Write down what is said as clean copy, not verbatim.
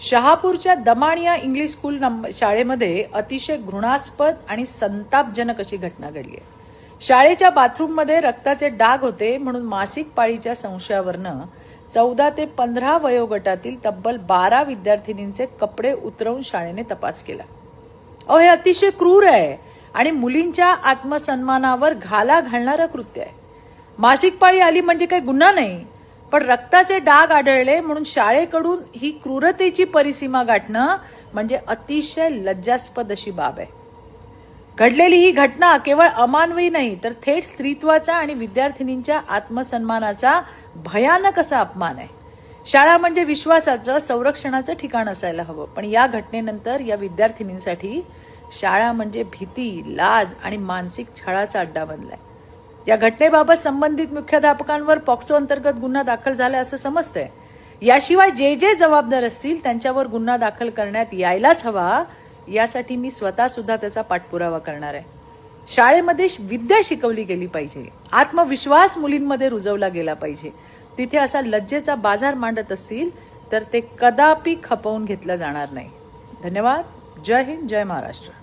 शहापूरच्या दमाणिया English school शाळेमध्ये अतिशय घृणास्पद आणि संतापजनक अशी घटना घडली आहे. शाळेच्या बाथरूममध्ये रक्ताचे डाग होते म्हणून मासिक पाळीच्या संशयावरनं 14 ते 15 वयोगटातील तब्बल 12 विद्यार्थिनींचे कपडे उतरवून शाळेने तपास केला. हे अतिशय क्रूर आहे आणि मुलींच्या आत्मसन्मानावर घाला घालणारं कृत्य आहे. मासिक पाळी आली म्हणजे काही गुन्हा नाही, पण रक्ताचे डाग आढळले म्हणून शाळेकडून ही क्रूरतेची परिसीमा गाठणं म्हणजे अतिशय लज्जास्पद अशी बाब आहे. घडलेली ही घटना केवळ अमानवी नाही तर थेट स्त्रीत्वाचा आणि विद्यार्थिनींच्या आत्मसन्मानाचा भयानक असा अपमान आहे. शाळा म्हणजे विश्वासाचं, संरक्षणाचं ठिकाण असायला हवं, पण या घटनेनंतर या विद्यार्थिनींसाठी शाळा म्हणजे भीती, लाज आणि मानसिक छळाचा अड्डा बनलाय. या घटनेबाबत संबंधित मुख्याध्यापकांवर पॉक्सो अंतर्गत गुन्हा दाखल झाला असं समजतंय. याशिवाय जे जे जबाबदार असतील त्यांच्यावर गुन्हा दाखल करण्यात यायलाच हवा, यासाठी मी स्वतः सुद्धा त्याचा पाठपुरावा करणार आहे. शाळेमध्ये विद्या शिकवली गेली पाहिजे, आत्मविश्वास मुलींमध्ये रुजवला गेला पाहिजे. तिथे असा लज्जेचा बाजार मांडत असतील तर ते कदापि खपवून घेतलं जाणार नाही. धन्यवाद. जय हिंद, जय महाराष्ट्र.